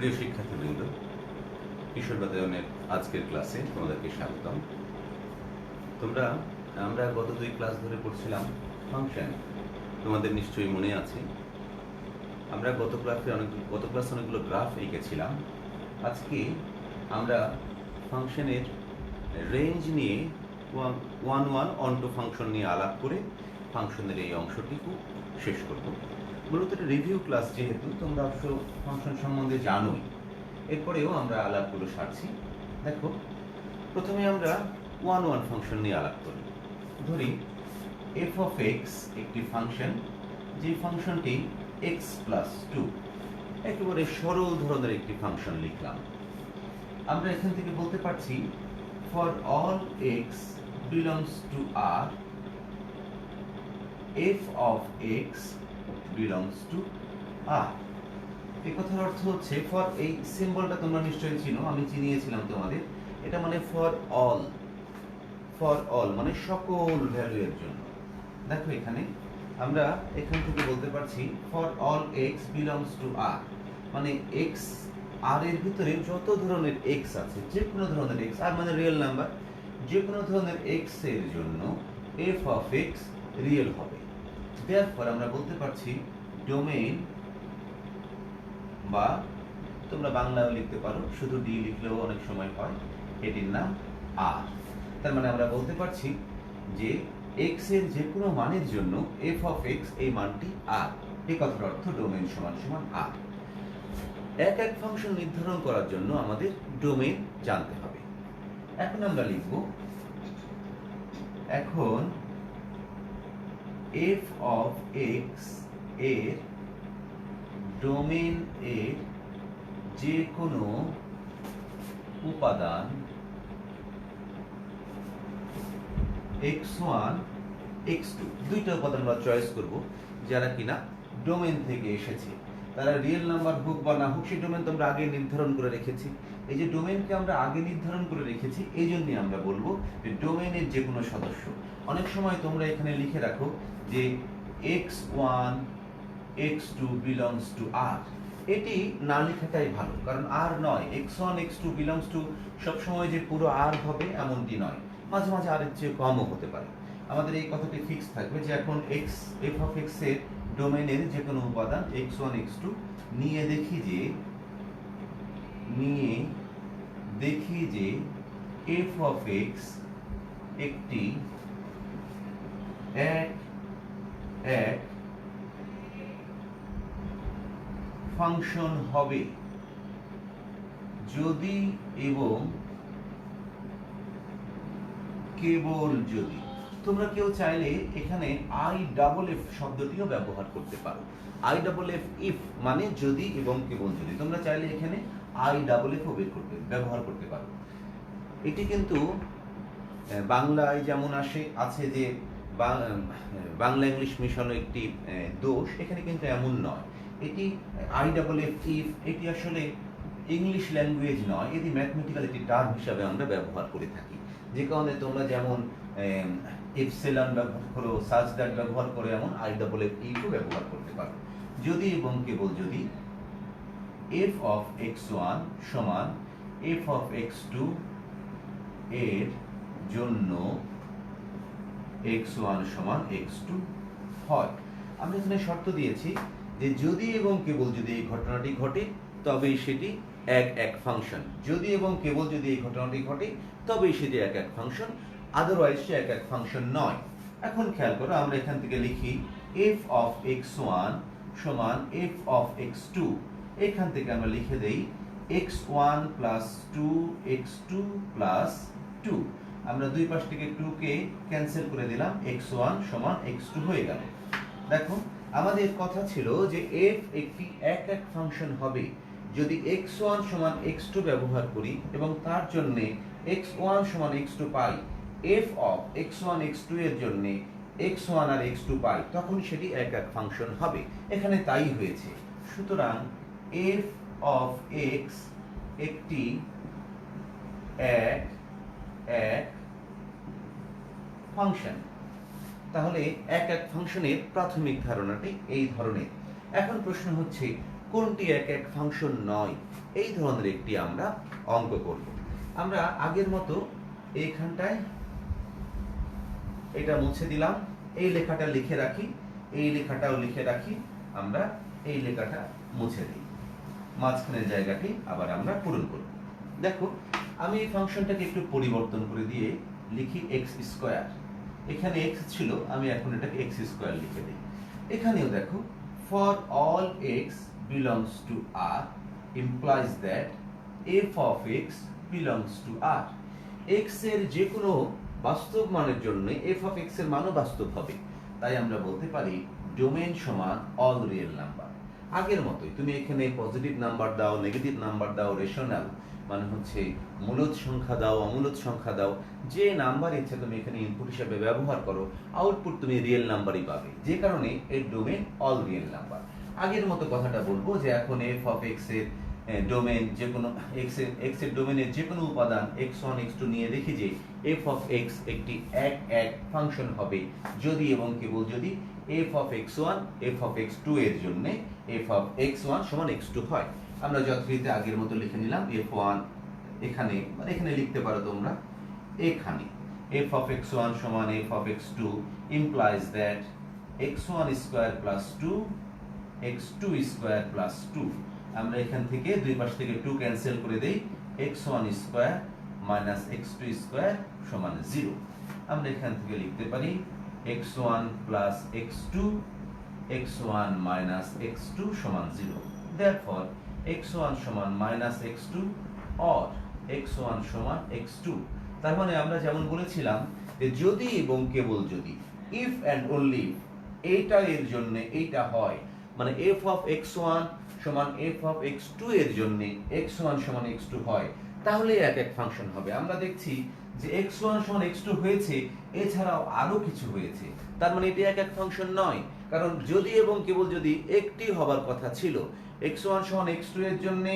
প্রিয় শিক্ষার্থীবৃন্দ, কিশোর বাতায়নের আজকের ক্লাসে তোমাদেরকে স্বাগতম। আমরা গত 2 ক্লাস ধরে পড়ছিলাম ফাংশন। তোমাদের নিশ্চয়ই মনে আছে আমরা গত ক্লাসে অনেকগুলো গ্রাফ এঁকেছিলাম। আজকে আমরা ফাংশনের রেঞ্জ নিয়ে ওয়ান অনটু ফাংশন নিয়ে আলাপ করে ফাংশনের এই অংশটিকে শেষ করব। মূলত এটা রিভিউ ক্লাস, যেহেতু তোমরা অবশ্য ফাংশন সম্বন্ধে জানোই, এরপরেও আমরা আলাপগুলো সারছি। দেখো, প্রথমে আমরা ওয়ান ফাংশন নিয়ে আলাপ করি। ধরি এফ অফ এক্স একটি ফাংশন, যে ফাংশনটি এক্স প্লাস 2, একেবারে সরল ধরনের একটি ফাংশন লিখলাম। আমরা এখান থেকে বলতে পারছি for all X belongs to R, F of X belongs to R. এই কথার অর্থ হচ্ছে, ফর, এই সিম্বলটা তোমরা নিশ্চয়ই চিনো, আমি চিনিয়েছিলাম তোমাদের। এটা মানে ফর অল মানে সকল ভ্যালু এর জন্য। দেখো, এখানে আমরা এখান থেকে বলতে পারছি for all X belongs to R, মানে এক্স আর এর ভিতরে যত ধরনের এক্স আছে, যে কোনো ধরনের এক্স, আর মানে রিয়েল নাম্বার, যে কোনো ধরনের এক্স এর জন্য এফ অফ এক্স রিয়েল হবে। দেয়ারফর আমরা বলতে পারছি ডোমেইন, বা তোমরা বাংলাও লিখতে পারো, শুধু ডি লিখলেও অনেক সময় হয়, এটির নাম আর। তার মানে আমরা বলতে পারছি যে এক্স এর যে কোনো মানের জন্য এফ অফ এক্স এই মানটি আর। এই কথার অর্থ ডোমেইন সমান সমান আর। এক ফাংশন নির্ধারণ করার জন্য আমাদের ডোমেইন জানতে হবে। এখন আমরা লিখব, এখন এফ অফ এক্স এর ডোমেইন এর যে কোনো উপাদান x1 x2, দুইটা উপাদান আমরা চয়েস করব যারা কিনা ডোমেইন থেকে এসেছে। তারা রিয়েল নাম্বার হোক বা না হোক, সেই ডোমেইন তোমরা আগে নির্ধারণ করে রেখেছি। এই যে ডোমেইনকে আমরা আগে নির্ধারণ করে রেখেছি, এই জন্যই আমরা বলবো যে ডোমেইনের যে কোনো সদস্য। অনেক সময় তোমরা এখানে লিখে রাখো যে x1 x2 belongs to r। এটি না লেখাটাই ভালো, কারণ আর নয়, x1 x2 belongs to সবসময় যে পুরো আর হবে এমনটি নয়, মাঝে মাঝে আর এর চেয়ে কমও হতে পারে। আমাদের এই কথাটি ফিক্স থাকবে যে এখন এক্স, এফ অফ এক্স এর ডোমেইনের যে কোনো উপাদান x1 x2 নিয়ে দেখি যে এফ অফ এক্স একটি এক ফাংশন হবে যদি এবং কেবল যদি। তোমরা কেউ চাইলে এখানে IFF শব্দটিও ব্যবহার করতে পারো। IFF ইফ মানে যদি এবং কেবল যদি। তোমরা চাইলে এখানে IFF ও ব্যবহার করতে পারো। এটি কিন্তু বাংলায় যেমন আছে যে বাংলা ইংলিশ মিশানো একটি দোষ, এখানে কিন্তু এমন নয়। এটি IFF ইফ, এটি আসলে ইংলিশ ল্যাঙ্গুয়েজ নয়, এটি ম্যাথমেটিক্যাল একটি টার্ম হিসাবে আমরা ব্যবহার করে থাকি। যে কারণে তোমরা যেমন এপসিলন ব্যবহার করো, সাচ দ্যাট ব্যবহার করে, এমন IFF ইফও ব্যবহার করতে পারো। যদি এবং কেবল যদি এফ অফ x1 সমান এফ অফ x2 এর জন্য x1 সমান x2 হয়। আমরা এখানে শর্ত দিয়েছি যে যদি এবং কেবল যদি এই ঘটনাটি ঘটে তবেই সেটি এক ফাংশন। যদি এবং কেবল যদি এই ঘটনাটি ঘটে তবেই সেটি এক ফাংশন, আদারওয়াইজ সে এক ফাংশন নয়। এখন খেয়াল করো, আমরা এখান থেকে লিখি এফ অফ x1 সমান এফ অফ x2। এখান থেকে আমরা লিখে দেই x1 প্লাস 2 x2 প্লাস 2। আমরা দুই পাশ থেকে 2 কে ক্যান্সেল করে দিলাম, x1 সমান x2 হয়ে গেল। দেখো, আমাদের কথা ছিল যে f একটি এক ফাংশন হবে যদি x1 সমান x2 ব্যবহার করি এবং তার জন্য x1 সমান x2 pi, f of x1 x2 এর জন্য x1 আর x2 পাই, তখন সেটি এক ফাংশন হবে। এখানে তাই হয়েছে। সুতরাং f অফ x একটি এক ফাংশন। তাহলে এক ফাংশনের প্রাথমিক ধারণাটি এই ধরনের। এখন প্রশ্ন হচ্ছে, কোনটি এক এক ফাংশন নয়, এই ধরনের একটি আমরা অঙ্ক করব। আমরা আগের মতো এইখানটায় এটা মুছে দিলাম, এই লেখাটা লিখে রাখি, এই লেখাটাও লিখে রাখি, আমরা এই লেখাটা মুছে দিই, মাঝখানের জায়গাটি আবার আমরা পূরণ করব। দেখো আমি এই ফাংশনটাকে একটু পরিবর্তন করে দিয়ে লিখি এক্স স্কোয়ার। এখানে এক্স ছিল, আমি এখন এটাকে এক্স স্কোয়ার লিখে দিই। এখানেও দেখো for all X belongs to R implies that F of X belongs to R. X এর যে কোনো বাস্তব মানের জন্য এফ অফ এক্স এর মানও বাস্তব হবে, তাই আমরা বলতে পারি ডোমেন সমান অল রিয়েল নাম্বার। আগের মতোই তুমি এখানে পজিটিভ নাম্বার দাও, নেগেটিভ নাম্বার দাও, রেশনাল মানে হচ্ছে মূলদ সংখ্যা দাও, অমূলদ সংখ্যা দাও, যে নাম্বার ইচ্ছে তুমি এখানে ইনপুট হিসেবে ব্যবহার করো, আউটপুট তুমি রিয়েল নাম্বারই পাবে, যে কারণে এর ডোমেন অল রিয়েল নাম্বার। আগের মতো কথাটা বলবো যে এখন এফ অফ এক্স এর ডোমেন যে কোনো এক্স এর ডোমেনের যে কোনো উপাদান x1 x2 নিয়ে দেখি যে এফ অফ এক্স একটি এক এক ফাংশন হবে যদি এবং কেবল যদি F of x1 F of x2 এর জন্য এফ অফ x1 সমান x2 হয়। আমরা যথারীতি আগের মতো লিখে নিলাম f1 এখানে, মানে এখানে লিখতে পারো তোমরা এখানে এফ অফ x1 সমান F of x2 implies that x1 square plus 2 x2 square plus 2। আমরা এখান থেকে দুই পাশ থেকে 2 ক্যান্সেল করে দেই, x1 square minus x2 square সমান 0। আমরা এখান থেকে লিখতে পারি x1 plus x2 x1 minus x2 সমান 0। therefore x1 সমান মাইনাস x2 or x1 সমান x2। তার মানে আমরা যেমন বলেছিলাম যে যদি এবং কেবল যদি if and only এইটা এর জন্য এইটা হয়, মানে f of x1 সমান f of x2 এর জন্য x1 সমান x2 হয়, তাহলে এক এক ফাংশন হবে। আমরা দেখছি যে x1 সমান x2 হয়েছে, এছাড়াও আরো কিছু হয়েছে, তার মানে এটি এক এক ফাংশন নয়। কারণ যদি এবং কেবল যদি একটি হবার কথা ছিল, x1 সমান x2 এর জন্য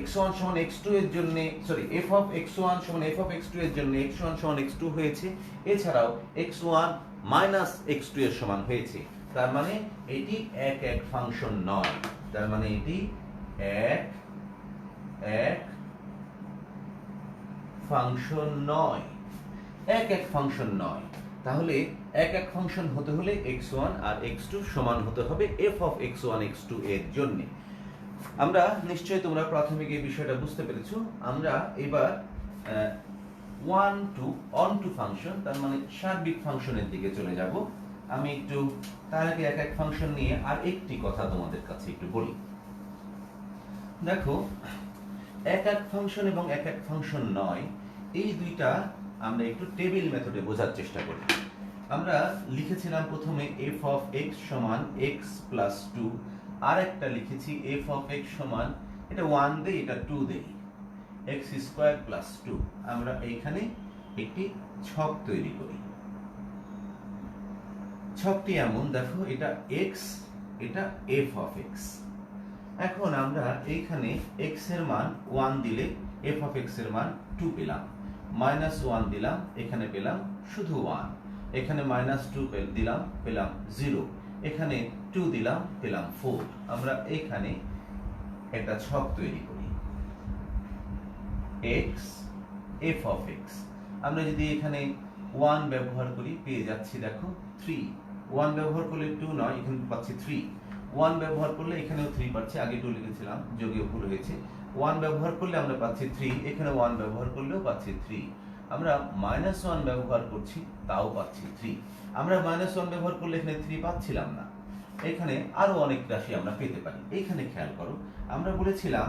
x1 সমান x2 এর জন্য f of x1 সমান f of x2 এর জন্য x1 সমান x2 হয়েছে, এছাড়াও x1 মাইনাস x2 এর সমান হয়েছে, তার মানে এটি এক এক ফাংশন নয়। তার মানে এটি এক এক ফাংশন নয়, এক এক ফাংশন নয়। তাহলে এক এক ফাংশন হতে হলে x1 আর x2 সমান হতে হবে f of x1 x2 এর জন্য। আমরা নিশ্চয়ই তোমরা প্রাথমিক এই বিষয়টা বুঝতে পেরেছো। আমরা এবার ওয়ান টু ফাংশন, তার মানে সার্বিক ফাংশনের দিকে চলে যাব। আমি একটু তার আগে এক এক ফাংশন নিয়ে আর একটি কথা তোমাদের কাছে একটু বলি। দেখো এক এক ফাংশন এবং এক এক ফাংশন নয়, এই দুইটা আমরা একটু টেবিল মেথডে বোঝার চেষ্টা করি। আমরা লিখেছিলাম প্রথমে f of x সমান x প্লাস 2, আর একটা লিখেছি f of x সমান, এটা 1 দেই এটা 2 দেই, x স্কয়ার প্লাস 2। আমরা এইখানে একটি ছক তৈরি করি। ছকটি এমন, দেখো এটা x, এটা f of x। এখন আমরা এইখানে x এর মান 1 দিলে f of x এর মান 2 পেলাম, মাইনাস 1 দিলাম এখানে পেলাম শুধু 1, এখানে মাইনাস 2 দিলাম পেলাম 0, এখানে 2 দিলাম পেলাম 4। আমরা এখানে একটা ছক তৈরি করি x f of x। আমরা যদি এখানে 1 ব্যবহার করি পেয়ে যাচ্ছি দেখো 3, 1 ব্যবহার করলে 2 নয়, এখানে পাচ্ছি 3, 1 ব্যবহার করলে এখানেও 3 পাচ্ছি, আগে 2 লিখেছিলাম যোগে ভুল হয়েছে। 1 ব্যবহার করলে আমরা পাচ্ছি 3, এখানে 1 ব্যবহার করলেও পাচ্ছি 3। আমরা মাইনাস 1 ব্যবহার করছি তাও পাচ্ছি 3। আমরা মাইনাস 1 ব্যবহার করলে এখানে 3 পাচ্ছিলাম না, এখানে আরো অনেক রাশি আমরা পেতে পারি। এইখানে খেয়াল করো, আমরা বলেছিলাম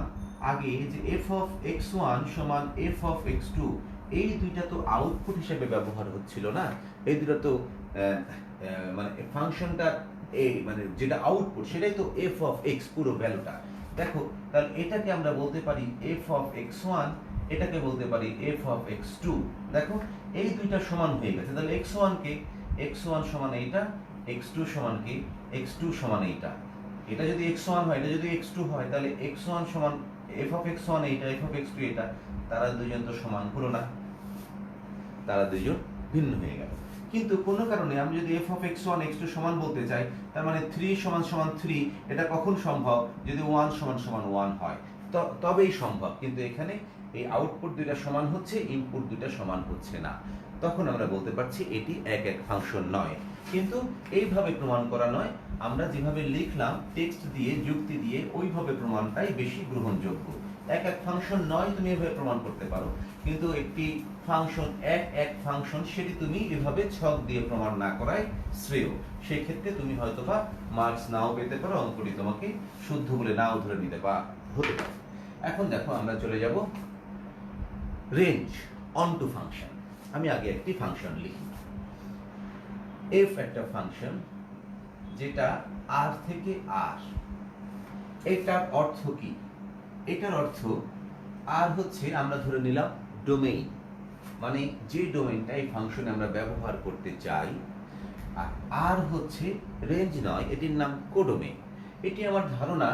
আগে যে f of x1 সমান f of x2, এই দুইটা তো আউটপুট হিসেবে ব্যবহার হচ্ছিল না, এই দুটো তো মানে ফাংশনটা এই মানে যেটা আউটপুট সেটাই তো f of x পুরো ভ্যালুটা। দেখো তাহলে এটাকে আমরা বলতে পারি f of x1, এটাকে বলতে পারি f of x2। দেখো এই দুইটা সমান হয়ে গেছে, তাহলে x1 কে x1 সমান এইটা, x2 সমান কি x2 সমান এইটা। এটা যদি x1 হয়, এটা যদি x2 হয়, তাহলে x1 সমান f of x1 এইটা, f of x2 এটা, তারা দুইজন তো সমান হলো না, তারা দুইজন ভিন্ন হয়ে গেল। কিন্তু কোনো কারণে আমি যদি F of X one X two সমান বলতে চাই, তার মানে 3 সমান সমান 3, এটা কখন সম্ভব? যদি 1 সমান সমান 1 হয়, তবেই সম্ভব। কিন্তু এখানে এই আউটপুট দুইটা সমান হচ্ছে, ইনপুট দুইটা সমান হচ্ছে না, তখন আমরা বলতে পারছি এটি এক এক ফাংশন নয়। কিন্তু এইভাবে প্রমাণ করা নয়, আমরা যেভাবে লিখলাম টেক্সট দিয়ে যুক্তি দিয়ে, ওইভাবে প্রমাণটাই বেশি গ্রহণযোগ্য। এক এক ফাংশন নয় তুমি এভাবে প্রমাণ করতে পারো, কিন্তু একটি ফাংশন এক এক ফাংশন, সেটি তুমি এভাবে ছক দিয়ে প্রমাণ না করাই শ্রেয়। সেই ক্ষেত্রে তুমি হয়তোবা মার্কস নাও পেতে পারো, অঙ্কটি তোমাকে শুদ্ধ বলে নাও ধরে নিতে হতে পারে। এখন দেখো আমরা চলে যাব রেঞ্জ অন টু ফাংশন। আমি আগে একটি ফাংশন লিখি। এফ একটা ফাংশন যেটা আর থেকে আর। এটার অর্থ কি? এটার অর্থ আর হচ্ছে, আমরা ধরে নিলাম ডোমেইন, মানে যে ডোমেইনটা এই ফাংশনে আমরা ব্যবহার করতে চাই। আর আর হচ্ছে রেঞ্জ নয়, এটির নাম কোডোমেইন। এটি আমার ধারণা,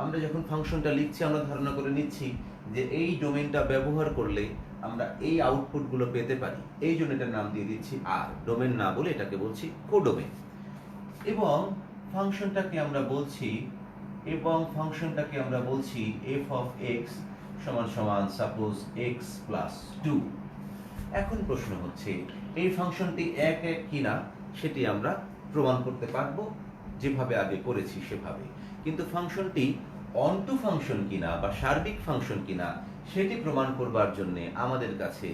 আমরা যখন ফাংশনটা লিখছি আমরা ধারণা করে নিচ্ছি যে এই ডোমেইনটা ব্যবহার করলে আমরা এই আউটপুটগুলো পেতে পারি, এই জন্য এটার নাম দিয়ে দিচ্ছি আর। ডোমেইন না বলে এটাকে বলছি কোডোমেইন। এবং ফাংশনটাকে আমরা বলছি এফ অফ এক্স সমান সমান সাপোজ এক্স প্লাস 2। এখন প্রশ্ন হচ্ছে এই ফাংশনটি এক এক কিনা সেটি আমরা প্রমাণ করতে পারবো যেভাবে আগে করেছি সেভাবে। কিন্তু ফাংশনটি অন টু ফাংশন কিনা বা সার্বিক ফাংশন কিনা সেটি প্রমাণ করবার জন্য আমাদের কাছে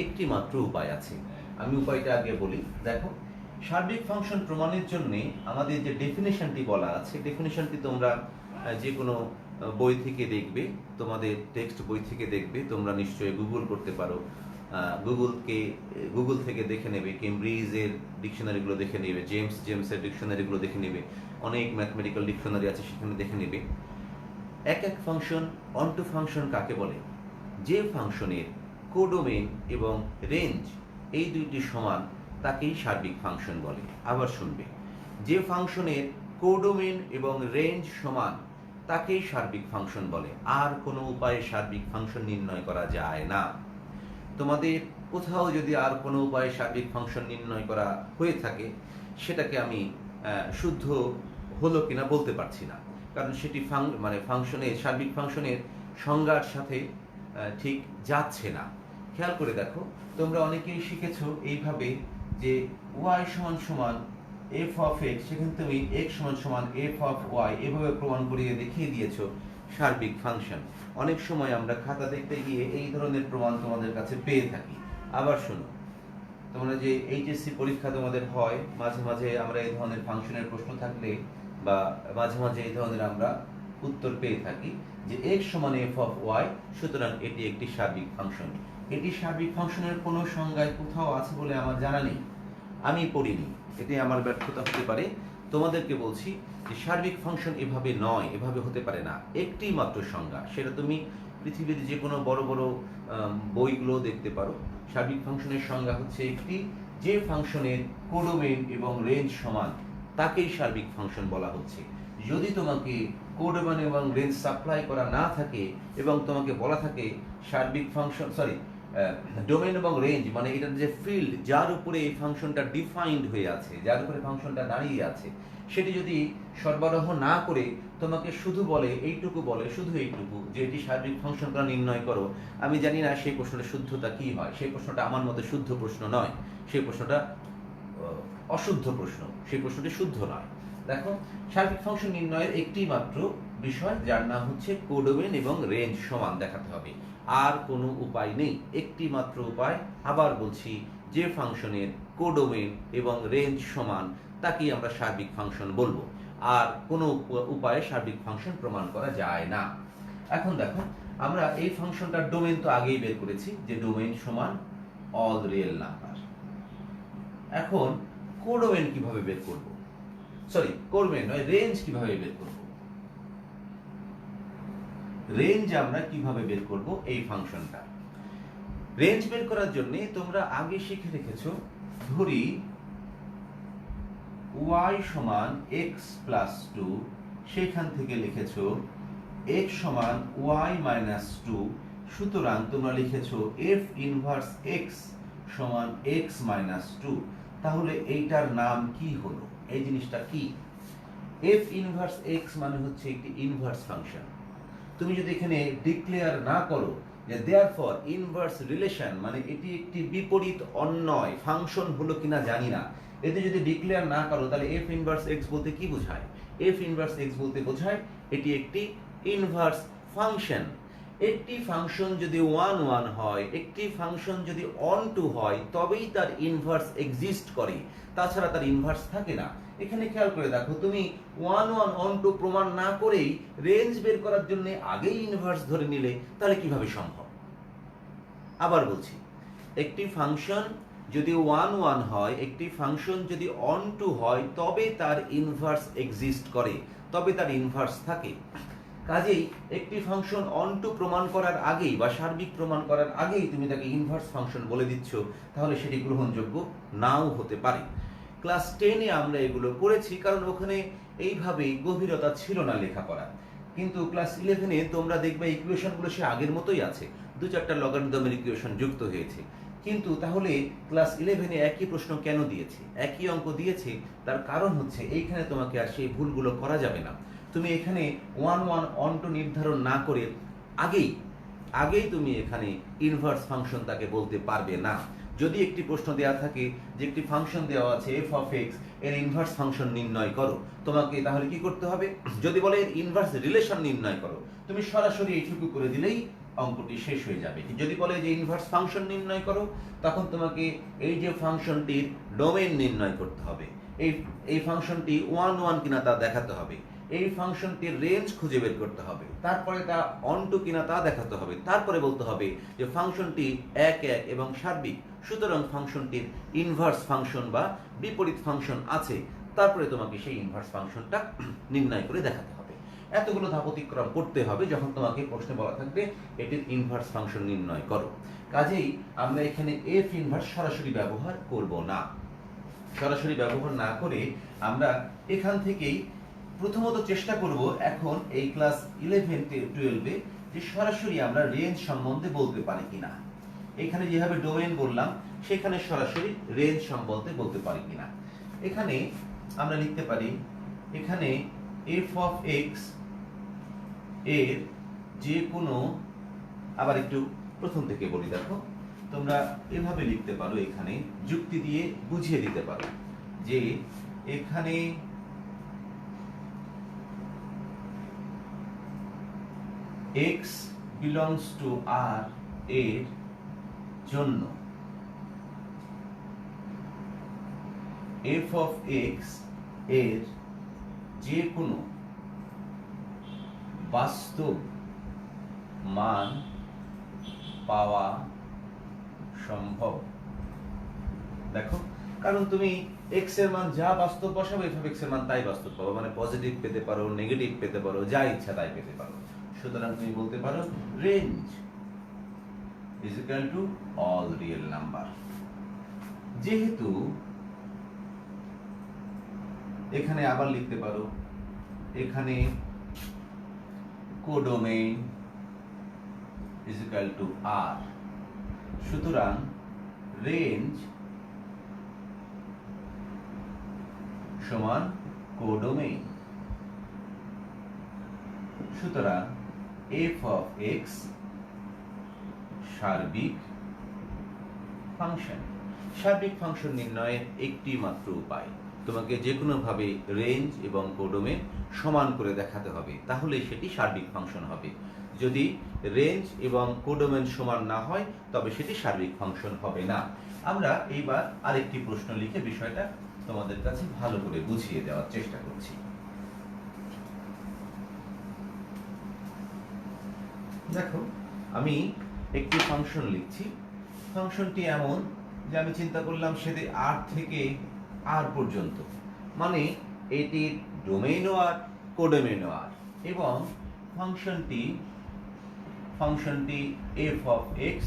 একটি মাত্র উপায় আছে। আমি উপায়টা আগে বলি। দেখো, সার্বিক ফাংশন প্রমাণের জন্য আমাদের যে ডেফিনেশনটি বলা আছে, ডেফিনেশনটি তোমরা যে কোনো বই থেকে দেখবে, তোমাদের টেক্সট বই থেকে দেখবে, তোমরা নিশ্চয়ই গুগল করতে পারো, গুগল থেকে দেখে নেবে, কেমব্রিজের ডিকশনারিগুলো দেখে নেবে, জেমসের ডিকশনারিগুলো দেখে নেবে, অনেক ম্যাথমেটিক্যাল ডিকশনারি আছে সেখানে দেখে নেবে। এক এক ফাংশন অন টু ফাংশন কাকে বলে? যে ফাংশনের কোডোমেইন এবং রেঞ্জ এই দুইটি সমান তাকেই সার্বিক ফাংশন বলে। আবার শুনবে, যে ফাংশনের কোডোমেইন এবং রেঞ্জ সমান তাকেই সার্বিক ফাংশন বলে। আর কোনো উপায়ে সার্বিক ফাংশন নির্ণয় করা যায় না। তোমাদের কোথাও যদি আর কোনো উপায়ে সার্বিক ফাংশন নির্ণয় করা হয়ে থাকে, সেটাকে আমি শুদ্ধ হলো কিনা বলতে পারছি না, কারণ সেটি ফাংশনের সার্বিক ফাংশনের সংজ্ঞার সাথে ঠিক যাচ্ছে না। খেয়াল করে দেখো, তোমরা অনেকেই শিখেছো এইভাবে যে ওয়াই সমান সমান এফ অফ এক্স, সেখানে তুমি এক্স সমান সমান এফ অফ ওয়াই এভাবে প্রমাণ করিয়ে দেখিয়ে দিয়েছো সার্বিক ফাংশন। অনেক সময় আমরা খাতা দেখতে গিয়ে এই ধরনের প্রমাণ তোমাদের কাছে পেয়ে থাকি। আবার শোনো, তোমরা যে এইচএসসি পরীক্ষা তোমাদের হয়, মাঝে মাঝে আমরা এই ধরনের ফাংশনের প্রশ্ন থাকলে বা মাঝে মাঝে এই ধরনের আমরা উত্তর পেয়ে থাকি যে এক্স সমান এফ অফ ওয়াই, সুতরাং এটি একটি সার্বিক ফাংশন। এটি সার্বিক ফাংশনের কোনো সংজ্ঞায় কোথাও আছে বলে আমার জানা নেই, আমি পড়িনি, এটি আমার ব্যর্থতা হতে পারে। তোমাদেরকে বলছি যে সার্বিক ফাংশন এভাবে নয়, এভাবে হতে পারে না। একটি মাত্র সংজ্ঞা, সেটা তুমি পৃথিবীর যে কোনো বড় বড় বইগুলো দেখতে পারো। সার্বিক ফাংশনের সংজ্ঞা হচ্ছে একটি, যে ফাংশনের কোডোমেইন এবং রেঞ্জ সমান তাকেই সার্বিক ফাংশন বলা হচ্ছে। যদি তোমাকে কোডোমেইন এবং রেঞ্জ সাপ্লাই করা না থাকে এবং তোমাকে বলা থাকে সার্বিক ফাংশন ডোমেইন এবং রেঞ্জ, মানে এটার যে ফিল্ড যার উপরে এই ফাংশনটা ডিফাইন্ড হয়ে আছে, যার উপরে ফাংশনটা দাঁড়িয়ে আছে, সেটি যদি সরবরাহ না করে তোমাকে শুধু এইটুকু যে এটি সার্বিক ফাংশনটা নির্ণয় করো, আমি জানি না সেই প্রশ্নটা শুদ্ধতা কি হয়। সেই প্রশ্নটা আমার মতে শুদ্ধ প্রশ্ন নয়, সেই প্রশ্নটা অশুদ্ধ প্রশ্ন, সেই প্রশ্নটি শুদ্ধ নয়। দেখো, সার্বিক ফাংশন নির্ণয়ের একটি মাত্র বিষয়, যার নাম হচ্ছে কোডোমেইন এবং রেঞ্জ সমান দেখাতে হবে। আর কোনো উপায় নেই, একটি মাত্র উপায়। আবার বলছি, যে ফাংশনের কোডোমেইন এবং রেঞ্জ সমান তাকেই আমরা সার্বিক ফাংশন বলবো। আর কোনো উপায়ে সার্বিক ফাংশন প্রমাণ করা যায় না। এখন দেখো, আমরা এই ফাংশনটার ডোমেইন তো আগেই বের করেছি যে ডোমেইন সমান অল রিয়েল নাম্বার। এখন কোডোমেইন কিভাবে বের করব? কোডোমেইন নয়, রেঞ্জ কিভাবে বের করব? রেঞ্জ আমরা কিভাবে বের করব এই ফাংশনটা? রেঞ্জ বের করার জন্য তোমরা আগে শিখে রেখেছো, ধরি y সমান x প্লাস 2, সেখান থেকে লিখেছো x সমান y মাইনাস 2, সুতরাং তোমরা লিখেছো f ইনভার্স x সমান এক্স মাইনাস টু। তাহলে এইটার নাম কি হলো? এই জিনিসটা কি? এফ ইনভার্স এক্স মানে হচ্ছে একটি ইনভার্স ফাংশন। তুমি যদি এখানে ডিক্লেয়ার না করো যে দেয়ারফর ইনভার্স রিলেশন মানে এটি একটি বিপরীত অন্যয় ফাংশন হলো কিনা জানি না, এতে যদি ডিক্লেয়ার না করো তাহলে এফ ইনভার্স এক্স বলতে কি বোঝায়? এফ ইনভার্স এক্স বলতে বোঝায় এটি একটি ইনভার্স ফাংশন। একটি ফাংশন যদি 1 1 হয়, একটি ফাংশন যদি অন টু হয়, তবেই তার ইনভার্স এক্সিস্ট করে, তাছাড়া তার ইনভার্স থাকে না। এখানে খেয়াল করে দেখো, তুমি 1 1 অন টু প্রমাণ না করেই রেঞ্জ বের করার জন্য আগেই ইনভার্স ধরে নিলে, তাহলে কিভাবে সম্ভব? আবার বলছি, একটি ফাংশন যদি 1 1 হয়, একটি ফাংশন যদি অন টু হয়, তবে তার ইনভার্স এক্সিস্ট করে, তবে তার ইনভার্স থাকে। কাজেই একটি ফাংশন অন টু প্রমাণ করার আগেই বা সার্বিক প্রমাণ করার আগেই তুমি তাকে ইনভার্স ফাংশন বলে দিচ্ছ, তাহলে সেটি গ্রহণযোগ্য নাও হতে পারে। ক্লাস 10-এ আমরা এগুলো করেছি, কারণ ওখানে এইভাবে গভীরতা ছিল না লেখাপড়া। কিন্তু ক্লাস 11-এ তোমরা দেখবে ইকুয়েশনগুলো সে আগের মতোই আছে, 2-4টা লগারিদমের ইকুয়েশন যুক্ত হয়েছে। কিন্তু তাহলে ক্লাস 11-এ একই প্রশ্ন কেন দিয়েছে, একই অঙ্ক দিয়েছে? তার কারণ হচ্ছে এইখানে তোমাকে আর সেই ভুলগুলো করা যাবে না। তুমি এখানে 1 1 অন টু নির্ধারণ না করে আগেই তুমি এখানে ইনভার্স ফাংশন তাকে বলতে পারবে না। যদি একটি প্রশ্ন দেওয়া থাকে যে একটি ফাংশন দেওয়া আছে এফ অফ এক্স, এর ইনভার্স ফাংশন নির্ণয় করো, তোমাকে তাহলে কি করতে হবে? যদি বলে এর ইনভার্স রিলেশন নির্ণয় করো, তুমি সরাসরি এইটুকু করে দিলেই অঙ্কটি শেষ হয়ে যাবে। যদি বলে যে ইনভার্স ফাংশন নির্ণয় করো, তখন তোমাকে এই যে ফাংশনটির ডোমেইন নির্ণয় করতে হবে, এই ফাংশনটি 1 1 কিনা তা দেখাতে হবে, এই ফাংশনটির রেঞ্জ খুঁজে বের করতে হবে, তারপরে তা অন টু কিনা তা দেখাতে হবে, তারপরে বলতে হবে যে ফাংশনটি 1 1 এবং সার্বিক, সুতরাং ফাংশনটির ইনভার্স ফাংশন বা বিপরীত ফাংশন আছে, তারপরে তোমাকে সেই ইনভার্স ফাংশনটা নির্ণয় করে দেখাতে হবে। এতগুলো ধাপ অতিক্রম করতে হবে যখন তোমাকে প্রশ্নে বলা থাকবে এটির ইনভার্স ফাংশন নির্ণয় করো। কাজেই আমরা এখানে এফ ইনভার্স সরাসরি ব্যবহার করব না। সরাসরি ব্যবহার না করে আমরা এখান থেকেই প্রথমত চেষ্টা করব এখন এই ক্লাস 11-12-এ যে সরাসরি আমরা রেঞ্জ সম্বন্ধে বলতে পারি কিনা। এখানে যেভাবে ডোমেইন বললাম, সেখানে সরাসরি রেঞ্জ সম্বন্ধে বলতে পারি কিনা। এখানে আমরা লিখতে পারি, এখানে এফ অফ এক্স এর যে কোনো, আবার একটু প্রথম থেকে বলি, দেখো তোমরা এভাবে লিখতে পারো, এখানে যুক্তি দিয়ে বুঝিয়ে দিতে পারো যে এখানে x belongs to R এর জন্য f of x এর যে কোনো বাস্তব মান পাওয়া সম্ভব। দেখো, কারণ তুমি x এর মান যা বাস্তব বসাবে, f of x এর মান তাই বাস্তব পাবো, মানে পজিটিভ পেতে পারো, নেগেটিভ পেতে পারো, যা ইচ্ছা তাই পেতে পারো। সুতরাং তুমি বলতে পারো range is equal to all real number. যেহেতু এখানে আবার লিখতে পারো, এখানে কোডোমেইন ইজ ইকুয়াল টু আর, সুতরাং রেঞ্জ সমান কোডোমেইন। সুতরাং f of x সার্বিক ফাংশন। সার্বিক ফাংশন নির্ণয়ের একটি মাত্র উপায়, তোমাকে যে কোনো ভাবে রেঞ্জ এবং কোডোমেইন সমান করে দেখাতে হবে, তাহলে সেটি সার্বিক ফাংশন হবে। যদি রেঞ্জ এবং কোডোমেইন সমান না হয়, তবে সেটি সার্বিক ফাংশন হবে না। আমরা এইবার আরেকটি প্রশ্ন লিখে বিষয়টা তোমাদের কাছে ভালো করে বুঝিয়ে দেওয়ার চেষ্টা করছি। দেখো, আমি একটি ফাংশন লিখছি। ফাংশনটি এমন যে আমি চিন্তা করলাম সেটি আর থেকে আর পর্যন্ত, মানে এটির ডোমেইনও আর কোডোমেইনও আর, এবং ফাংশনটি f of x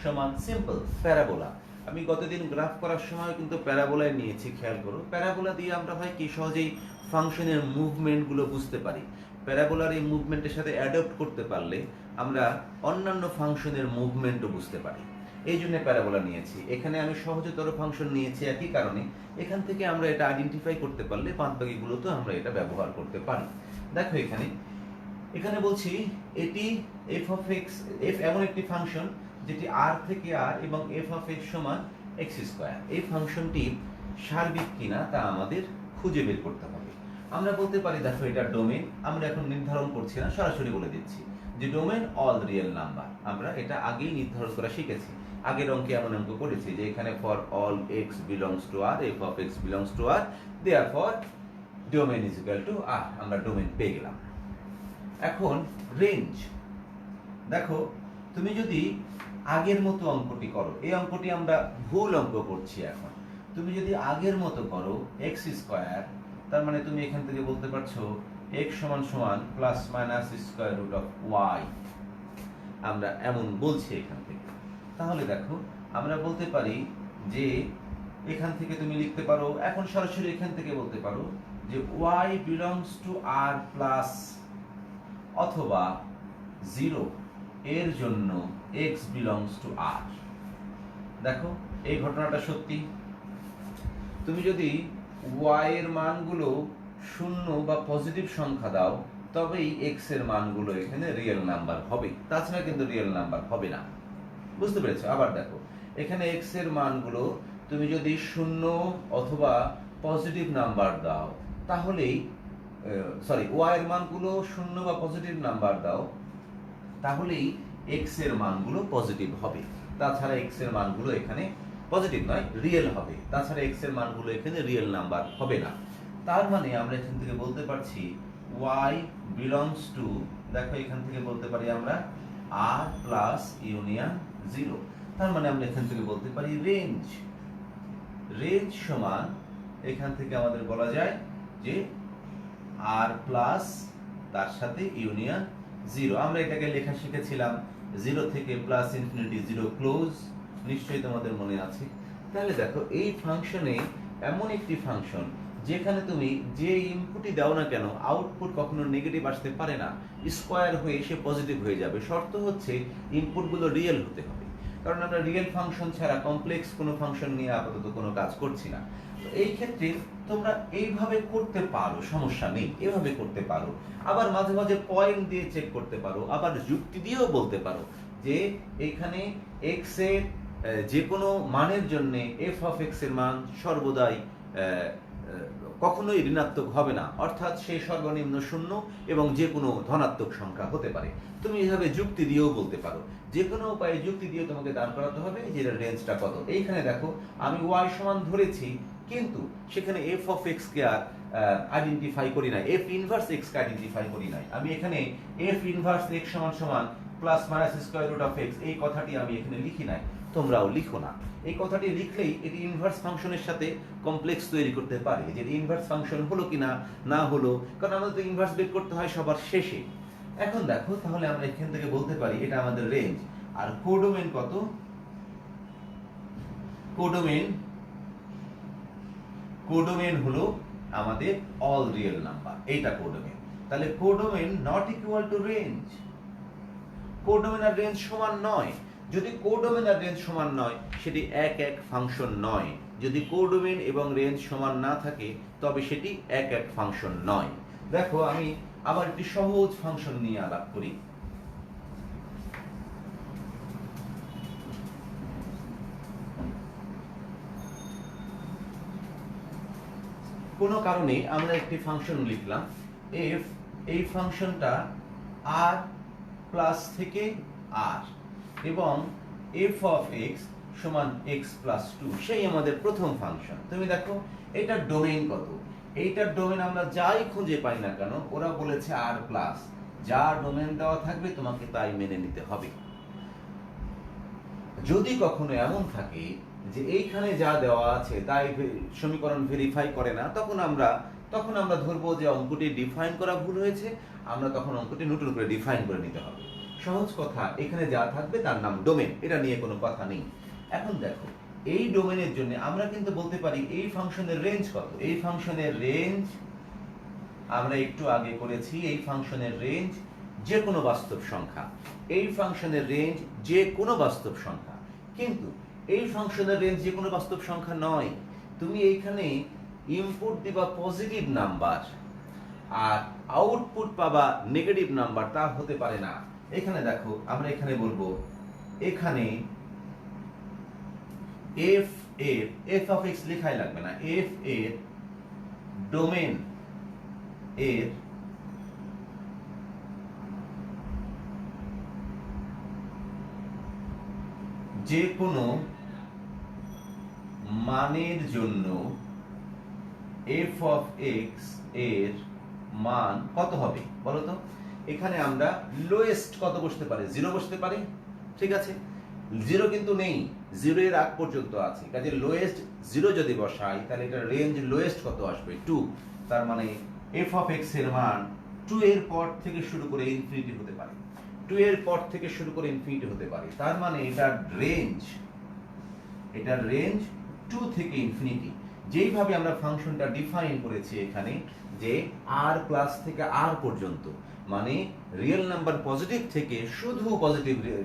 সমান সিম্পল প্যারাবোলা। আমি গতদিন গ্রাফ করার সময় কিন্তু প্যারাবোলায় নিয়েছি, খেয়াল করো। প্যারাবোলা দিয়ে আমরা হয় কি সহজেই ফাংশনের মুভমেন্টগুলো বুঝতে পারি। প্যারাবোলার এই মুভমেন্টের সাথে অ্যাডপ্ট করতে পারলে আমরা অন্যান্য ফাংশনের মুভমেন্টও বুঝতে পারি। এই জন্য প্যারাবোলা নিয়েছি। এখানে আমি সহজতর ফাংশন নিয়েছি একই কারণে, এখান থেকে আমরা এটা আইডেন্টিফাই করতে পারলে বাদবাকিগুলোতে আমরা এটা ব্যবহার করতে পারি। দেখো এখানে বলছি এটি এফ অফ এক্স, এফ এমন একটি ফাংশন যেটি আর থেকে আর এবং এফ অফ এক্স সমান এক্স স্কোয়ার। এই ফাংশনটি সার্বিক কিনা তা আমাদের খুঁজে বের করতে হবে। আমরা বলতে পারি দেখো এটা ডোমেন, আমরা এখন নির্ধারণ করছি না, সরাসরি বলে দিচ্ছি যে ডোমেন অল রিয়েল নাম্বার। আমরা এটা আগেই নির্ধারণ করা শিখেছি, আগের অঙ্কে এমন অঙ্ক করেছি যে এখানে for all X belongs to R, F of X belongs to R, therefore domain is equal to R. আমরা ডোমেন পেয়ে গেলাম। এখন রেঞ্জ দেখো, তুমি যদি আগের মতো অঙ্কটি করো, এই অঙ্কটি আমরা ভুল অঙ্ক করছি এখন, তুমি যদি আগের মতো করো এক্স স্কোয়ার, তার মানে তুমি এখান থেকে বলতে পারছো x সমান সমান plus minus square root of Y, আমরা এমন বলছি এখান থেকে। তাহলে দেখো আমরা বলতে পারি যে এখান থেকে তুমি লিখতে পারো, এখন সরাসরি এখান থেকে বলতে পারো যে y belongs to r plus অথবা 0 এর জন্য x বিলংস টু r। দেখো এই ঘটনাটা সত্যি। তুমি যদি y এর মানগুলো শূন্য বা পজিটিভ সংখ্যা দাও তবেই x এর মানগুলো এখানে রিয়েল নাম্বার হবে, তাছাড়া কিন্তু রিয়েল নাম্বার হবে না। বুঝতে পেরেছো? আবার দেখো এখানে x এর মানগুলো তুমি যদি শূন্য অথবা পজিটিভ নাম্বার দাও তাহলেই y এর মানগুলো শূন্য বা পজিটিভ নাম্বার দাও তাহলেই x এর মানগুলো পজিটিভ হবে, তাছাড়া x এর মানগুলো এখানে পজিটিভ নয় রিয়েল হবে, তাছাড়া x এর মানগুলো এখানে রিয়েল নাম্বার হবে না। তার মানে আমরা এখান থেকে বলতে পারছি y বিলংস টু, দেখো এখান থেকে বলতে পারি আমরা r প্লাস ইউনিয়ন 0। তার মানে আমরা এখান থেকে বলতে পারি রেঞ্জ, রেঞ্জ সমান এখান থেকে আমাদের বলা যায় যে r প্লাস তার সাথে ইউনিয়ন 0। আমরা এটাকে লেখা শিখেছিলাম 0 থেকে প্লাস ইনফিনিটি 0 ক্লোজ, নিশ্চয়ই তোমাদের মনে আছে। তাহলে দেখো এই ফাংশনে এমন একটি ফাংশন যেখানে তুমি যে ইনপুটই দাও না কেন আউটপুট কখনো নেগেটিভ আসতে পারে না, স্কোয়ার হয়ে সে পজিটিভ হয়ে যাবে। শর্ত হচ্ছে ইনপুটগুলো রিয়েল হতে হবে, কারণ আমরা রিয়েল ফাংশন ছাড়া কমপ্লেক্স কোনো ফাংশন নিয়ে আপাতত কোনো কাজ করছি না। তো এই ক্ষেত্রে তোমরা এইভাবে করতে পারো, সমস্যা নেই, এভাবে করতে পারো। আবার মাঝে মাঝে পয়েন্ট দিয়ে চেক করতে পারো, আবার যুক্তি দিয়েও বলতে পারো যে এখানে এক্স এর যে কোনো মানের জন্য এফ অফ এক্স এর মান সর্বদাই কখনোই ঋণাত্মক হবে না, অর্থাৎ সেই সর্বনিম্ন শূন্য এবং যে কোনো ধনাত্মক সংখ্যা হতে পারে। তুমি এইভাবে যুক্তি দিয়েও বলতে পারো, যে কোনো উপায়ে যুক্তি দিয়ে তোমাকে দাঁড় করাতে হবে যে এর রেঞ্জটা কত। এইখানে দেখো আমি y সমান ধরেছি, কিন্তু সেখানে এফ অফ এক্স কে আর আইডেন্টিফাই করি নাই, এফ ইনভার্স এক্স কে আইডেন্টিফাই করি নাই। আমি এখানে এফ ইনভার্স এক্স সমান সমান plus minus square root of X এই কথাটি আমি এখানে লিখি নাই, তোমরাও লিখো না। এই কথাটি লিখলেই এটি ইনভার্স ফাংশনের সাথে কমপ্লেক্স তৈরি করতে পারে, যে ইনভার্স ফাংশন হলো কিনা না হলো, কারণ আমাদের তো ইনভার্স বের করতে হয় সবার শেষে। এখন দেখো তাহলে আমরা এখান থেকে বলতে পারি এটা আমাদের রেঞ্জ। আর কোডোমেন কত? কোডোমেন হলো আমাদের অল রিয়েল নাম্বার, এইটা কোডোমেন। তাহলে codomain not equal to range, codomain আর রেঞ্জ সমান নয়। যদি কোডোমেন আর রেঞ্জ সমান নয় সেটি এক এক ফাংশন নয়, যদি কোডোমেন এবং রেঞ্জ সমান না থাকে তবে সেটি এক এক ফাংশন নয়। দেখো আমি আবার একটি সহজ ফাংশন নিয়ে আলাপ করি। কোনো কারণে আমরা একটি ফাংশন লিখলাম এফ, এই ফাংশনটা আর প্লাস থেকে আর এবং এফ অফ এক্স সমান এক্স প্লাস 2, সেই আমাদের প্রথম ফাংশন। তুমি দেখো এটার ডোমেইন কত, এইটার ডোমেইন আমরা যাই খুঁজে পাই না কেন ওরা বলেছে আর প্লাস, যা ডোমেইন দেওয়া থাকবে তোমাকে তাই মেনে নিতে হবে। যদি কখনো এমন থাকে যে এইখানে যা দেওয়া আছে তাই সমীকরণ ভেরিফাই করে না, তখন আমরা ধরবো যে অঙ্কটি ডিফাইন করা ভুল হয়েছে, আমরা তখন অঙ্কটি নতুন করে ডিফাইন করে নিতে হবে। সহজ কথা, এখানে যা থাকবে তার নাম ডোমেন, এটা নিয়ে কোনো কথা নেই। এখন দেখো এই ডোমেনের জন্য আমরা কিন্তু বলতে পারি এই ফাংশনের রেঞ্জ কত। এই ফাংশনের রেঞ্জ আমরা একটু আগে করেছি, এই ফাংশনের রেঞ্জ যে কোনো বাস্তব সংখ্যা, এই ফাংশনের রেঞ্জ যে কোনো বাস্তব সংখ্যা। কিন্তু এই ফাংশনের রেঞ্জ যে কোনো বাস্তব সংখ্যা নয়। তুমি এইখানে ইনপুট দিবা পজিটিভ নাম্বার আর আউটপুট পাবা নেগেটিভ নাম্বার, তা হতে পারে না। এখানে দেখো, আমরা এখানে বলবো এখানে এফ এর এফ অফ এক্স লেখাই লাগবে না, এফ এর ডোমেন এর যে কোনো মানের জন্য এফ অফ এক্স এর মান কত হবে বলো তো? এখানে আমরা লোয়েস্ট কত বসতে পারে? 0 বসতে পারে, ঠিক আছে? 0 কিন্তু নেই, 0 এর আগ পর্যন্ত আছে, কাজে লোয়েস্ট 0 যদি বসাই তাহলে এটা রেঞ্জ লোয়েস্ট কত আসবে? 2। তার মানে এফ অফ এক্স এর মান 2 এর পর থেকে শুরু করে ইনফিনিটি হতে পারে, 2 এর পর থেকে শুরু করে ইনফিনিটি হতে পারে। তার মানে এটার রেঞ্জ 2 থেকে ইনফিনিটি। যেইভাবে আমরা ফাংশনটা ডিফাইন করেছি এখানে যে আর প্লাস থেকে আর পর্যন্ত, মানে রিয়েল নাম্বার পজিটিভ থেকে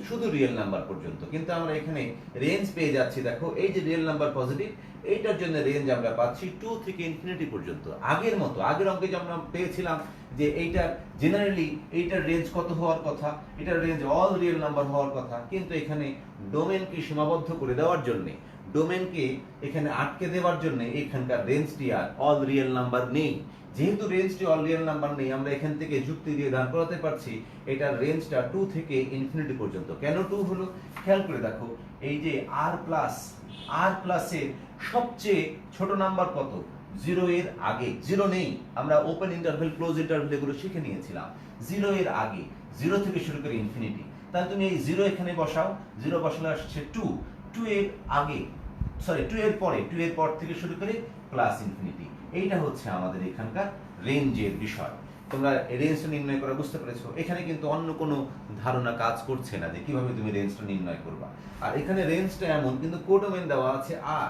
শুধু রিয়েল নাম্বার পর্যন্ত, কিন্তু আমরা এখানে রেঞ্জ পেয়ে যাচ্ছি। দেখো, এই যে রিয়েল নাম্বার পজিটিভ, এইটার জন্য রেঞ্জ আমরা পাচ্ছি 2 থেকে ইনফিনিটি পর্যন্ত। আগের মতো, আগের অঙ্কে যে আমরা পেয়েছিলাম যে এইটার জেনারেলি এইটার রেঞ্জ কত হওয়ার কথা, এটার রেঞ্জ অল রিয়েল নাম্বার হওয়ার কথা, কিন্তু এখানে ডোমেনকে সীমাবদ্ধ করে দেওয়ার জন্য, ডোমেনকে এখানে আটকে দেওয়ার জন্য এখানকার রেঞ্জটি আর অল রিয়েল নাম্বার নেই। যেহেতু রেঞ্জটি অল রিয়েল নাম্বার নেই, আমরা এখান থেকে যুক্তি দিয়ে দাঁড় করাতে পারছি এটার রেঞ্জটা 2 থেকে ইনফিনিটি পর্যন্ত। কেন 2 হলো? খেয়াল করে দেখো, এই যে আর প্লাসের সবচেয়ে ছোট নাম্বার কত? 0 এর আগে। 0 নেই, আমরা ওপেন ইন্টারভেল ক্লোজ ইন্টারভেল এগুলো শিখে নিয়েছিলাম। 0 এর আগে, 0 থেকে শুরু করে ইনফিনিটি। তাহলে তুমি এই 0 এখানে বসাও, 0 বসালে আসছে 2, 2 এর আগে, সরি 2 এর পরে, 2 এর পর থেকে শুরু করে প্লাস ইনফিনিটি। এইটা হচ্ছে আমাদের এখানকার রেঞ্জের বিষয়। তোমরা রেঞ্জটা নির্ণয় করা বুঝতে পেরেছো? এখানে কিন্তু অন্য কোনো ধারণা কাজ করছে না যে কিভাবে তুমি রেঞ্জটা নির্ণয় করবা। আর এখানে রেঞ্জটা এমন, কিন্তু কোডোমেন দেওয়া আছে আর,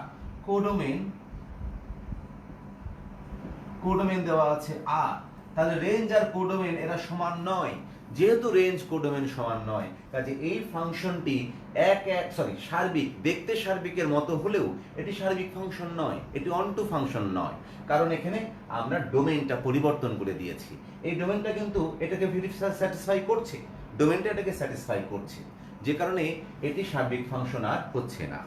কোডোমেন দেওয়া আছে আর, তাহলে রেঞ্জ আর কোডোমেন এরা সমান নয়। যেহেতু রেঞ্জ কোডোমেন সমান নয়, কাজে এই ফাংশনটি সার্বিক, দেখতে সার্বিকের মতো হলেও এটি সার্বিক ফাংশন নয়, এটি অনটু ফাংশন নয়। কারণ এখানে আমরা ডোমেনটা পরিবর্তন করে দিয়েছি। এই ডোমেনটা কিন্তু এটাকে স্যাটিসফাই করছে, ডোমেনটা এটাকে স্যাটিসফাই করছে, যে কারণে এটি সার্বিক ফাংশন আর হচ্ছে না।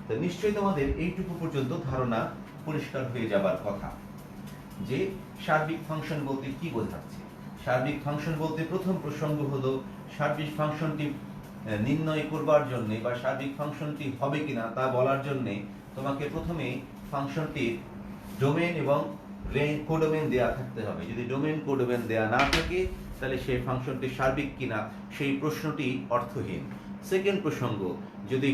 তো নিশ্চয়ই তোমাদের এইটুকু পর্যন্ত ধারণা পরিষ্কার হয়ে যাবার কথা যে সার্বিক ফাংশন বলতে কি বোঝাচ্ছে। সার্বিক ফাংশন বলতে প্রথম প্রসঙ্গ হলো সার্বিক ফাংশনটি নির্ণয় করবার জন্য বা সার্বিক ফাংশনটি হবে কিনা তা বলার জন্য তোমাকে প্রথমে ফাংশনটির ডোমেন এবং কোডোমেন দেয়া থাকতে হবে। যদি ডোমেন কোডোমেন দেয়া না থাকে তাহলে সেই ফাংশনটি সার্বিক কিনা সেই প্রশ্নটি অর্থহীন। সেকেন্ড প্রসঙ্গ, যদি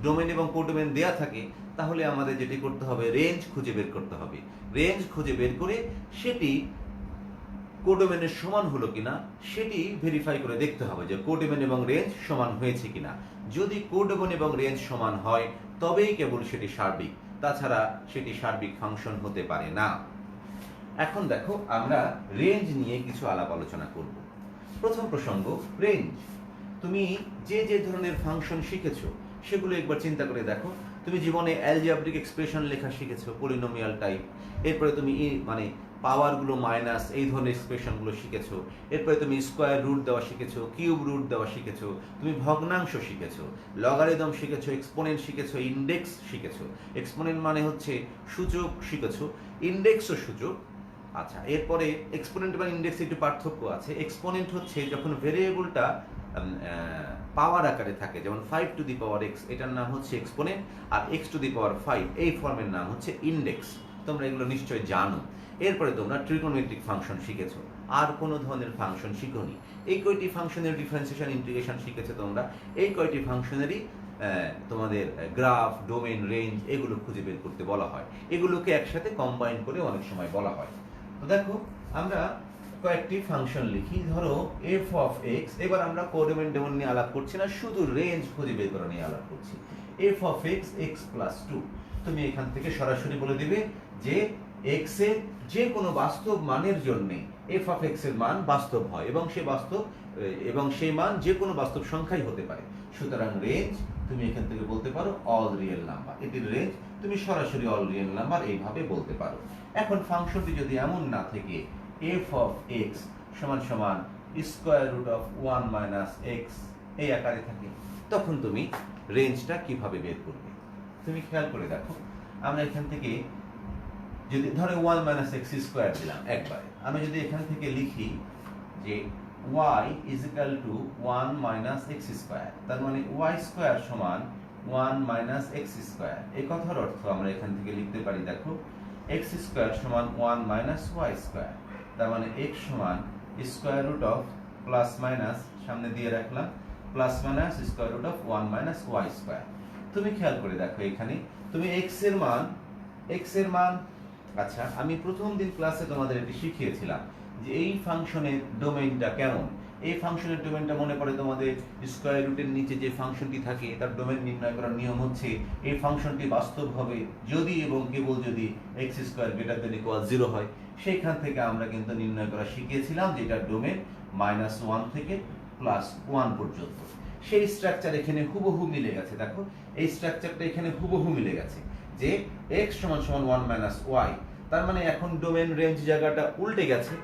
ডোমেন এবং কোডোমেন দেয়া থাকে তাহলে আমাদের যেটি করতে হবে, রেঞ্জ খুঁজে বের করতে হবে। রেঞ্জ খুঁজে বের করে সেটি কোডোমেনের সমান হলো কিনা সেটি ভেরিফাই করে দেখতে হবে যে কোডোমেন এবং রেঞ্জ সমান হয়েছে কিনা। যদি কোডোমেন এবং রেঞ্জ সমান হয় তবেই কেবল সেটি সার্বিক, তাছাড়া সেটি সার্বিক ফাংশন হতে পারে না। এখন দেখো, আমরা রেঞ্জ নিয়ে কিছু আলাপ আলোচনা করব। প্রথম প্রসঙ্গ, রেঞ্জ। তুমি যে যে ধরনের ফাংশন শিখেছো সেগুলো একবার চিন্তা করে দেখো। তুমি জীবনে অ্যালজেব্রিক এক্সপ্রেশন লেখা শিখেছো, পলিনোমিয়াল টাইপ। এরপরে তুমি পাওয়ারগুলো মাইনাস এই ধরনের এক্সপ্রেশনগুলো শিখেছো। এরপরে তুমি স্কোয়ার রুট দেওয়া শিখেছো, কিউব রুট দেওয়া শিখেছো, তুমি ভগ্নাংশ শিখেছো, লগারিদম শিখেছো, এক্সপোনেন্ট শিখেছো, ইন্ডেক্স শিখেছো। এক্সপোনেন্ট মানে হচ্ছে সূচক শিখেছো, ইন্ডেক্সও সূচক। আচ্ছা, এরপরে এক্সপোনেন্ট এবং ইন্ডেক্স একটু পার্থক্য আছে। এক্সপোনেন্ট হচ্ছে যখন ভেরিয়েবলটা পাওয়ার আকারে থাকে, যেমন 5 টু দি পাওয়ার x, এটার নাম হচ্ছে এক্সপোনেন্ট, আর x টু দি পাওয়ার 5 এই ফর্মের নাম হচ্ছে ইন্ডেক্স। তোমরা এগুলো নিশ্চয় জানো। এরপরে তোমরা ট্রিগোনোমেট্রিক ফাংশন শিখেছো, আর কোনো ধরনের ফাংশন শিখোনি। এই কয়টি ফাংশনের ডিফারেন্সিয়েশন, ইন্টিগ্রেশন শিখেছো তোমরা। এই কয়টি ফাংশনেরই তোমাদের গ্রাফ, ডোমেন, রেঞ্জ এগুলো খুঁজে বের করতে বলা হয়। এগুলোকে একসাথে কম্বাইন করে অনেক সময় বলা হয়। তো দেখো, আমরা কয়েকটি ফাংশন লিখি। ধরো এফ অফ এক্স, এবার আমরা কোডোমেন ডোমেন নিয়ে আলাপ করছি না, শুধু রেঞ্জ খুঁজে বের করা নিয়ে আলাপ করছি। F of x x plus 2, তুমি এখান থেকে সরাসরি বলে দিবে যে এক্স এর যে কোনো বাস্তব মানের জন্য এফ অফ এক্স এর মান বাস্তব হয় এবং সেই মান যে কোনো বাস্তব সংখ্যাই হতে পারে। সুতরাং রেঞ্জ তুমি এখান থেকে বলতে পারো অল রিয়েল নাম্বার। এটির রেঞ্জ তুমি সরাসরি অল রিয়েল নাম্বার এইভাবে বলতে পারো। এখন ফাংশনটি যদি এমন না থেকে এফ অফ এক্স সমান সমান square root of 1 minus x এই আকারে থাকে, তখন তুমি রেঞ্জটা কিভাবে বের করবে? তুমি খেয়াল করে দেখো, আমরা এখান থেকে যদি ধরো 1 মাইনাস এক্স স্কোয়ার দিলাম একবারে, আমি যদি এখান থেকে লিখি যে y is equal two 1 minus x square, তার মানে y স্কোয়ার সমান 1 মাইনাস এক্স স্কোয়ার। এই কথার অর্থ আমরা এখান থেকে লিখতে পারি, দেখো এক্স স্কোয়ার সমান 1 মাইনাস ওয়াই স্কোয়ার, তার মানে x সমান square root of plus minus সামনে দিয়ে রাখলাম plus minus square root of 1 minus y square. তুমি খেয়াল করে দেখো এখানে তুমি x এর মান আচ্ছা, আমি প্রথম দিন ক্লাসে তোমাদের এটি শিখিয়েছিলাম যে এই ফাংশনের ডোমেইনটা কেমন। এই ফাংশনের ডোমেইনটা মনে পড়ে তোমাদের স্কয়ার রুটের নিচে যে ফাংশনটি থাকে তার ডোমেইন নির্ণয় করার নিয়ম হচ্ছে এই ফাংশনটি বাস্তব হবে যদি এবং কেবল যদি x square greater than equal 0 হয়। সেইখান থেকে আমরা কিন্তু নির্ণয় করা শিখিয়েছিলাম যে এটার ডোমেইন -1 থেকে +1 পর্যন্ত। সেই স্ট্রাকচার এখানে হুবহু মিলে গেছে। দেখো এই স্ট্রাকচারটা এখানে হুবহু মিলে গেছে যে x সমান 1 মাইনাস ওয়াই, তার মানে এখন ডোমেন রেঞ্জ জায়গাটা উল্টে গেছে।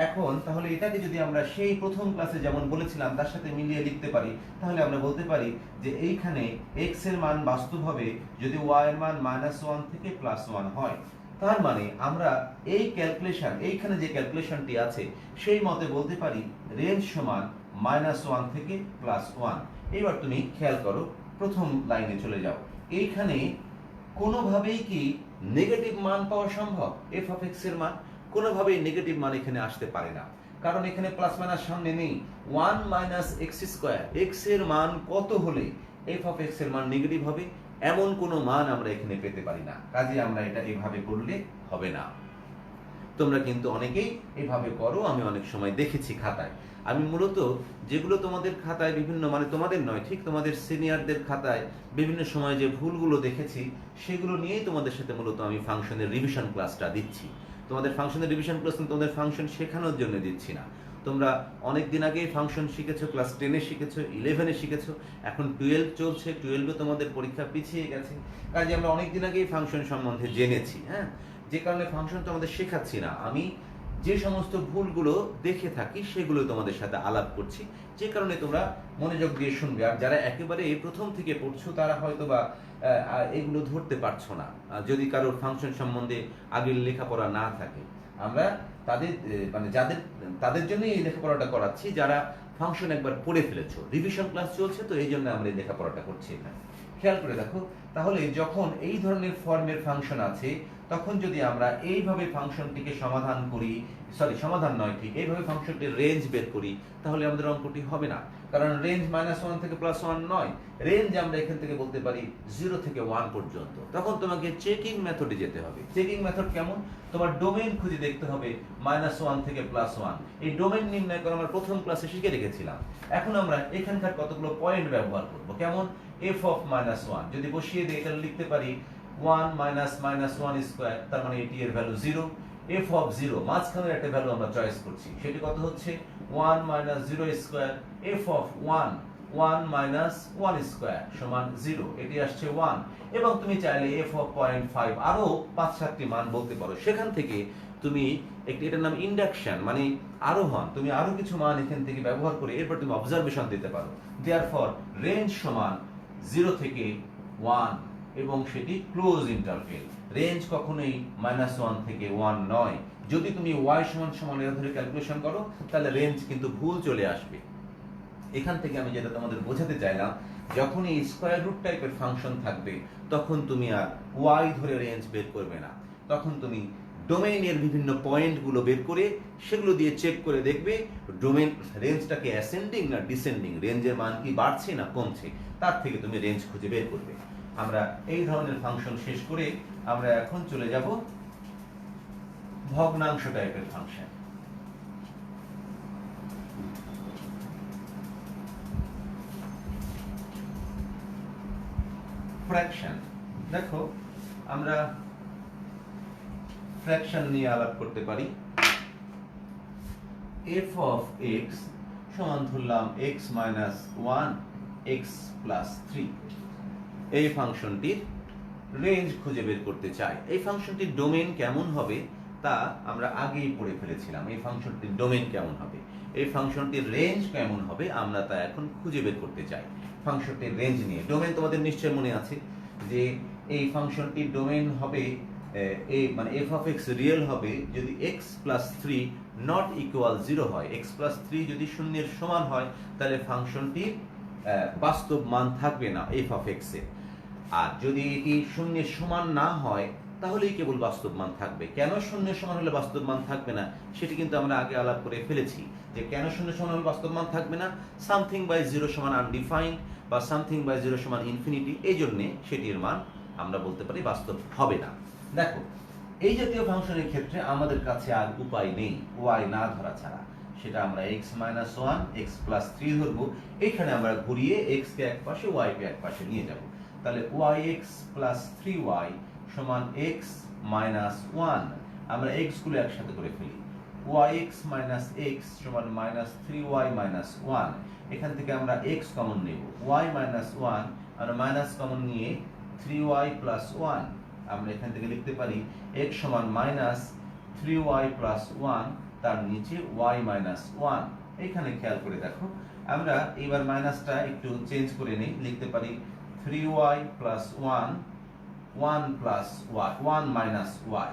এখন তাহলে এটাকে যদি আমরা সেই প্রথম ক্লাসে যেমন বলেছিলাম তার সাথে মিলিয়ে লিখতে পারি, তাহলে আমরা বলতে পারি যে এইখানে x এর মান বাস্তব হবে যদি y এর মান -1 থেকে +1 হয়। তার মানে আমরা এই ক্যালকুলেশন, এইখানে যে ক্যালকুলেশনটি আছে সেই মতে বলতে পারি রেঞ্জ সমান -1 থেকে +1। এবার তুমি খেয়াল করো, প্রথম লাইনে চলে যাও। এইখানে কোনোভাবেই কি নেগেটিভ মান পাওয়া সম্ভব? এফ অফ এক্স এর মান কোনোভাবেই নেগেটিভ মান এখানে আসতে পারে না, কারণ এখানে প্লাস মাইনাস সামনে নেই। 1 মাইনাস এক্স স্কোয়ার, এক্স এর মান কত হলে এফ অফ এক্স এর মান নেগেটিভ হবে? এমন কোনো মান আমরা এখানে পেতে পারি না। কাজে আমরা এটা এভাবে করলে হবে না। তোমরা কিন্তু অনেকেই এভাবে করো, আমি অনেক সময় দেখেছি খাতায়। আমি মূলত যেগুলো তোমাদের খাতায় বিভিন্ন মানে তোমাদের নয়, ঠিক তোমাদের সিনিয়রদের খাতায় বিভিন্ন সময় যে ভুলগুলো দেখেছি সেগুলো নিয়েই তোমাদের সাথে মূলত আমি ফাংশনের রিভিশন ক্লাসটা দিচ্ছি। তোমাদের ফাংশনের রিভিশন ক্লাস তোমাদের ফাংশন শেখানোর জন্য দিচ্ছি না। তোমরা অনেক দিন আগেই ফাংশন শিখেছো, ক্লাস 10-এ শিখেছো, 11-এ শিখেছো, এখন 12 চলছে, 12-এ তোমাদের পরীক্ষা পিছিয়ে গেছে। কাজে আমরা অনেক দিন আগেই ফাংশন সম্বন্ধে জেনেছি। হ্যাঁ, যে কারণে ফাংশন তোমাদের শেখাচ্ছি না, আমি যে সমস্ত ভুলগুলো দেখে থাকি সেগুলো তোমাদের সাথে আলাপ করছি, যে কারণে তোমরা মনোযোগ দিয়ে শুনবে। আর যারা একেবারে এই প্রথম থেকে পড়ছো তারা হয়তো বা এগুলো ধরতে পারছো না, যদি কারোর ফাংশন সম্বন্ধে আগের লেখাপড়া না থাকে। আমরা তাদের জন্যই এই লেখাপড়াটা করাচ্ছি যারা ফাংশন একবার পড়ে ফেলেছো। রিভিশন ক্লাস চলছে তো এই জন্য আমরা এই লেখাপড়াটা করছি এখানে। খেয়াল করে দেখো, তাহলে যখন এই ধরনের ফর্মের ফাংশন আছে তখন যদি আমরা এইভাবে ফাংশনটিকে সমাধান করি, সমাধান নয়, ঠিক এইভাবে ফাংশনটির রেঞ্জ বের করি, তাহলে আমাদের অঙ্কটি হবে না। কারণ রেঞ্জ -1 থেকে +1 নয়, রেঞ্জ আমরা এখান থেকে বলতে পারি 0 থেকে 1 পর্যন্ত। তখন তোমাকে চেকিং মেথডে যেতে হবে। চেকিং মেথড কেমন? তোমার ডোমেইন খুঁজে দেখতে হবে -1 থেকে +1। এই ডোমেইন নির্ণয় করা আমরা প্রথম ক্লাসে শিখে রেখেছিলাম। এখন আমরা এখানকার কতগুলো পয়েন্ট ব্যবহার করব। কেমন? f অফ -1 যদি বসিয়ে দিই এটা লিখতে পারি 1 মাইনাস -1 স্কয়ার, তার মানে এটি এর ভ্যালু 0। f অফ 0 মাঝখানের একটা ভ্যালু আমরা চয়েস করছি, সেটি কত হচ্ছে 1 minus 0 square. f of 1 minus 1 square সমান 0, এটি আসছে 1। এবং তুমি চাইলে f অফ 0.5 আরো 5-7টি মান বলতে পারো। সেখান থেকে তুমি এটার নাম ইন্ডাকশন, মানে আরোহণ, তুমি আরো কিছু মান এখান থেকে ব্যবহার করে এরপর তুমি অবজারভেশন দিতে পারো। দেয়ারফর রেঞ্জ সমান 0 থেকে 1 এবং সেটি ক্লোজ ইন্টারভেল। রেঞ্জ কখনোই -1 থেকে 1 নয়। যদি তুমি y সমান এর ধরে ক্যালকুলেশন করো তাহলে রেঞ্জ কিন্তু ভুল চলে আসবে। এখান থেকে আমি যেটা তোমাদের বোঝাতে চাইলাম, যখন এই স্কয়ার রুট টাইপের ফাংশন থাকবে তখন তুমি আর y ধরে রেঞ্জ বের করবে না, তখন তুমি ডোমেইনের বিভিন্ন পয়েন্টগুলো বের করে সেগুলো দিয়ে চেক করে দেখবে ডোমেইন রেঞ্জটাকে অ্যাসেন্ডিং না ডিসেন্ডিং, রেঞ্জের মান কি বাড়ছে না কমছে, তার থেকে তুমি রেঞ্জ খুঁজে বের করবে। আমরা এই ধরনের ফাংশন শেষ করে আমরা এখন চলে যাব ভগ্নাংশ টাইপের ফাংশন। ফ্র্যাকশন। দেখো আমরা ফ্র্যাকশন নিয়ে আলাপ করতে পারি। এফ অফ এক্স সমান ধরলাম x minus one x plus three. এই ফাংশনটির রেঞ্জ খুঁজে বের করতে চাই। এই ফাংশনটির ডোমেন কেমন হবে তা আমরা আগেই পড়ে ফেলেছিলাম। এই ফাংশনটির ডোমেন কেমন হবে, এই ফাংশনটির রেঞ্জ কেমন হবে, আমরা তা এখন খুঁজে বের করতে চাই। ফাংশনটির রেঞ্জ নিয়ে ডোমেন তোমাদের নিশ্চয় মনে আছে যে এই ফাংশনটির ডোমেন হবে মানে এফ অফ এক্স রিয়েল হবে যদি x plus three not equal zero হয়। এক্স প্লাস থ্রি যদি শূন্যের সমান হয় তাহলে ফাংশনটির বাস্তব মান থাকবে না এফ অফ এক্স এর। আর যদি এটি শূন্যের সমান না হয় তাহলেই কেবল বাস্তব মান থাকবে। কেন শূন্যের সমান হলে বাস্তব মান থাকবে না সেটি কিন্তু আমরা আগে আলাপ করে ফেলেছি যে কেন শূন্যের সমান হলে বাস্তব মান থাকবে না। সামথিং বাই জিরো সমান আনডিফাইন্ড বা সামথিং বাই জিরো সমান ইনফিনিটি, এই জন্যে সেটির মান আমরা বলতে পারি বাস্তব হবে না। দেখো এই জাতীয় ফাংশনের ক্ষেত্রে আমাদের কাছে আর উপায় নেই ওয়াই না ধরা ছাড়া। সেটা আমরা x minus one x plus three ধরবো। এখানে আমরা ঘুরিয়ে এক্স কে এক পাশে ওয়াই কে এক পাশে নিয়ে যাব। তাহলে y x plus three y সমান এক্স মাইনাস ওয়ান। আমরা এক্স গুলো একসাথে করে ফেলি। ওয়াই এক্স মাইনাস এক্স সমান minus three y minus one. এখান থেকে আমরা এক্স কমন নেব, ওয়াই মাইনাস ওয়ান আমরা মাইনাস কমন নিয়ে থ্রি ওয়াই প্লাস ওয়ান। আমরা এখান থেকে লিখতে পারি x সমান minus three y plus one, তার নিচে ওয়াই মাইনাস ওয়ান। এখানে খেয়াল করে দেখো আমরা এবার মাইনাসটা একটু চেঞ্জ করে নিই, লিখতে পারি three y plus one one plus y one minus y.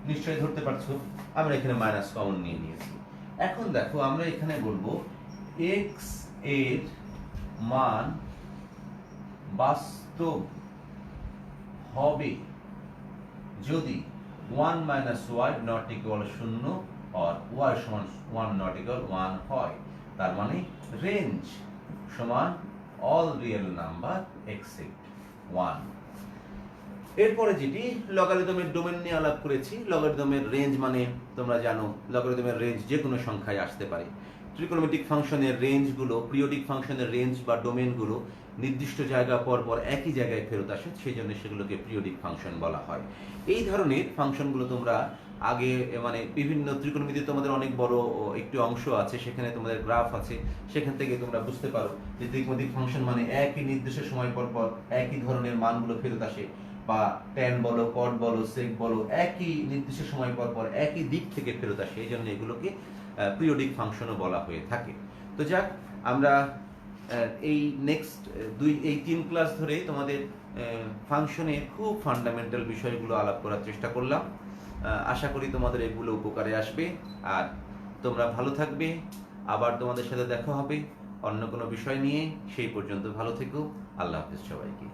নিশ্চয়ই ধরতে পারছো আমরা এখানে মাইনাস কমন নিয়ে নিয়েছি। এখন দেখো আমরা এখানে বলবো x এর মান বাস্তব হবে যদি one minus y not equal শূন্য আর ওয়াই সমান ওয়ান নট ইকুয়াল ওয়ান হয়। তার মানে রেঞ্জ সমান all real number except one. এরপরে যেটি লগারিদমের ডোমেন নিয়ে আলাপ করেছি। লগারিদমের রেঞ্জ মানে তোমরা জানো লগারিদমের রেঞ্জ যে কোনো সংখ্যায় আসতে পারে। ট্রিকোনোমেট্রিক ফাংশনের রেঞ্জগুলো, পিরিয়ডিক ফাংশনের রেঞ্জ বা ডোমেনগুলো নির্দিষ্ট জায়গা পর পর একই জায়গায় ফেরত আসে, সেই জন্য সেগুলোকে পিরিয়ডিক ফাংশন বলা হয়। এই ধরনের ফাংশনগুলো তোমরা আগে মানে বিভিন্ন ত্রিকোণমিতিতে তোমাদের অনেক বড় একটি অংশ আছে, সেখানে তোমাদের গ্রাফ আছে, সেখান থেকে তোমরা বুঝতে পারো যে ত্রিকোণমিতিক ফাংশন মানে একই নির্দিষ্ট সময় পর পর একই ধরনের মানগুলো ফেরত আসে, বা ট্যান বলো কট বলো সেক বলো একই নির্দিষ্ট সময় পর পর একই দিক থেকে ফেরত আসে, এই জন্য এগুলোকে পিরিয়ডিক ফাংশনও বলা হয়ে থাকে। তো যাক, আমরা এই নেক্সট এই 3 ক্লাস ধরে তোমাদের ফাংশনের খুব ফান্ডামেন্টাল বিষয়গুলো আলাপ করার চেষ্টা করলাম। আশা করি তোমাদের এগুলো উপকারে আসবে। আর তোমরা ভালো থাকবে। আবার তোমাদের সাথে দেখা হবে অন্য কোনো বিষয় নিয়ে। সেই পর্যন্ত ভালো থেকো। আল্লাহ হাফেজ সবাইকে।